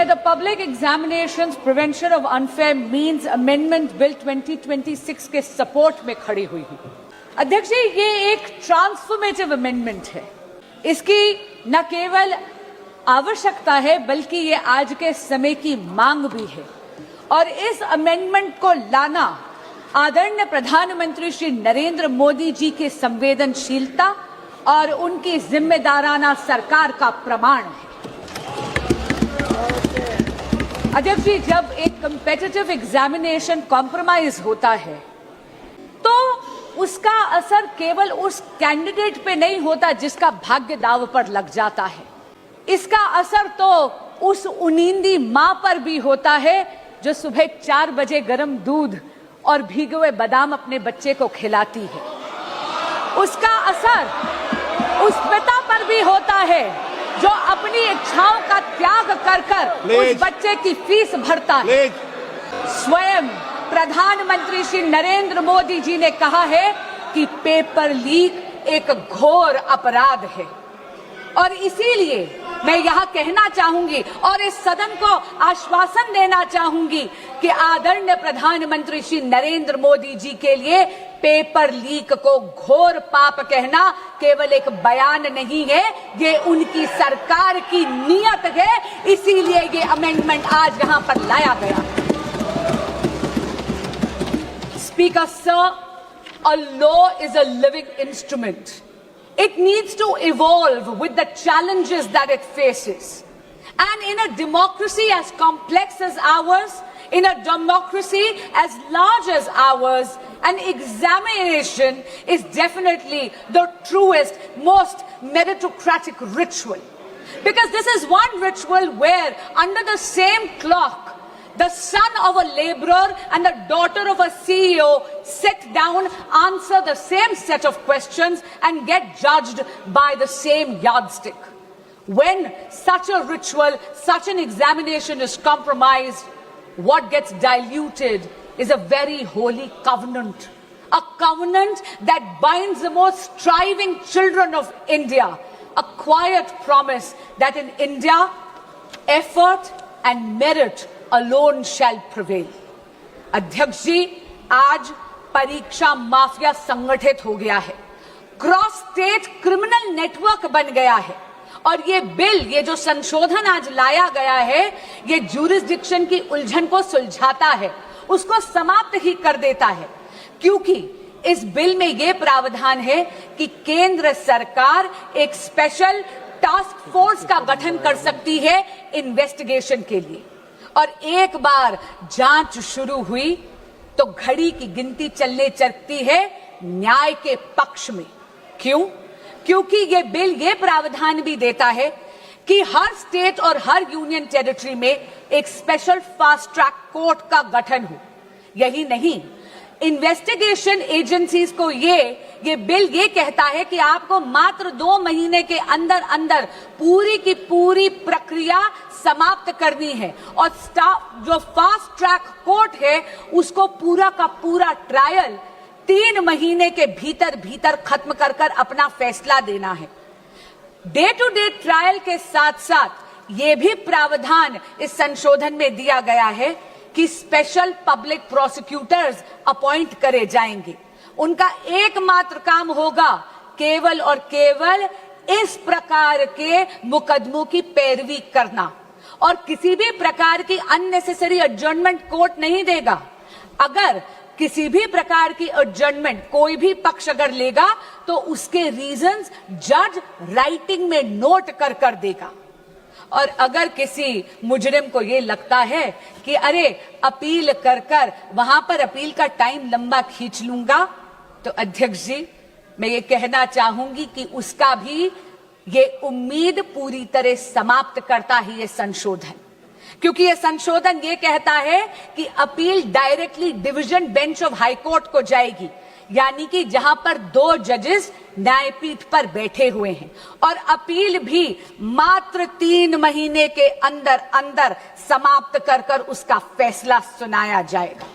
the Public Examinations Prevention of Unfair Means Amendment Bill 2026 के support में खड़ी हुई हूँ। अध्यक्ष जी, ये एक ट्रांसफॉर्मेटिव अमेंडमेंट है। इसकी न केवल आवश्यकता है बल्कि ये आज के समय की मांग भी है और इस अमेंडमेंट को लाना आदरणीय प्रधानमंत्री श्री नरेंद्र मोदी जी की संवेदनशीलता और उनकी जिम्मेदाराना सरकार का प्रमाण है। अध्यक्ष जी, जब एक कॉम्पिटिटिव एग्जामिनेशन कॉम्प्रोमाइज होता है तो उसका असर केवल उस कैंडिडेट पे नहीं होता जिसका भाग्य दांव पर लग जाता है। इसका असर तो उस उनींदी मां पर भी होता है जो सुबह 4 बजे गर्म दूध और भीगे हुए बादाम अपने बच्चे को खिलाती है। उसका असर उस पिता पर भी होता है जो अपनी इच्छाओं का त्याग कर कर उस बच्चे की फीस भरता है। स्वयं प्रधानमंत्री श्री नरेंद्र मोदी जी ने कहा है कि पेपर लीक एक घोर अपराध है और इसीलिए मैं यहां कहना चाहूंगी और इस सदन को आश्वासन देना चाहूंगी कि आदरणीय प्रधानमंत्री श्री नरेंद्र मोदी जी के लिए पेपर लीक को घोर पाप कहना केवल एक बयान नहीं है, ये उनकी सरकार की नीयत है। इसीलिए ये अमेंडमेंट आज यहां पर लाया गया। Speaker sir, a law is a living instrument. It needs to evolve with the challenges that it faces. And in a democracy as complex as ours, in a democracy as large as ours, an examination is definitely the truest, most meritocratic ritual. Because this is one ritual where under the same clock, the son of a laborer and the daughter of a CEO sit down, answer the same set of questions and get judged by the same yardstick. When such a ritual, such an examination is compromised, what gets diluted is a very holy covenant. A covenant that binds the most striving children of India. A quiet promise that in India, effort and merit alone shall prevail. अध्यक्ष जी, आज परीक्षा mafia संगठित हो गया है, cross state criminal network बन गया है और ये बिल, ये जो संशोधन आज लाया गया है, ये ज्यूरिसडिक्शन की उलझन को सुलझाता है, उसको समाप्त ही कर देता है। क्योंकि इस बिल में ये प्रावधान है कि केंद्र सरकार एक स्पेशल टास्क फोर्स का गठन कर सकती है इन्वेस्टिगेशन के लिए और एक बार जांच शुरू हुई तो घड़ी की गिनती चलने चलती है न्याय के पक्ष में। क्यों? क्योंकि ये बिल ये प्रावधान भी देता है कि हर स्टेट और हर यूनियन टेरिटरी में एक स्पेशल फास्ट ट्रैक कोर्ट का गठन हो। यही नहीं, इन्वेस्टिगेशन एजेंसीज को ये बिल ये कहता है कि आपको मात्र 2 महीने के अंदर अंदर पूरी की पूरी प्रक्रिया समाप्त करनी है और जो फास्ट ट्रैक कोर्ट है उसको पूरा का पूरा ट्रायल 3 महीने के भीतर भीतर खत्म कर कर अपना फैसला देना है। डे टू डे ट्रायल के साथ साथ ये भी प्रावधान इस संशोधन में दिया गया है कि स्पेशल पब्लिक प्रोसिक्यूटर्स अपॉइंट करे जाएंगे। उनका एकमात्र काम होगा केवल और केवल इस प्रकार के मुकदमों की पैरवी करना और किसी भी प्रकार की अननेसेसरी एडजर्नमेंट कोर्ट नहीं देगा। अगर किसी भी प्रकार की एडजर्नमेंट कोई भी पक्ष अगर लेगा तो उसके रीजंस जज राइटिंग में नोट कर कर देगा। और अगर किसी मुजरिम को ये लगता है कि अरे अपील कर कर वहां पर अपील का टाइम लंबा खींच लूंगा, तो अध्यक्ष जी मैं ये कहना चाहूंगी कि उसका भी ये उम्मीद पूरी तरह समाप्त करता है ये संशोधन। क्योंकि ये संशोधन ये कहता है कि appeal directly division bench of high court को जाएगी, यानी कि जहां पर 2 जजेस न्यायपीठ पर बैठे हुए हैं और अपील भी मात्र 3 महीने के अंदर अंदर समाप्त कर कर उसका फैसला सुनाया जाएगा।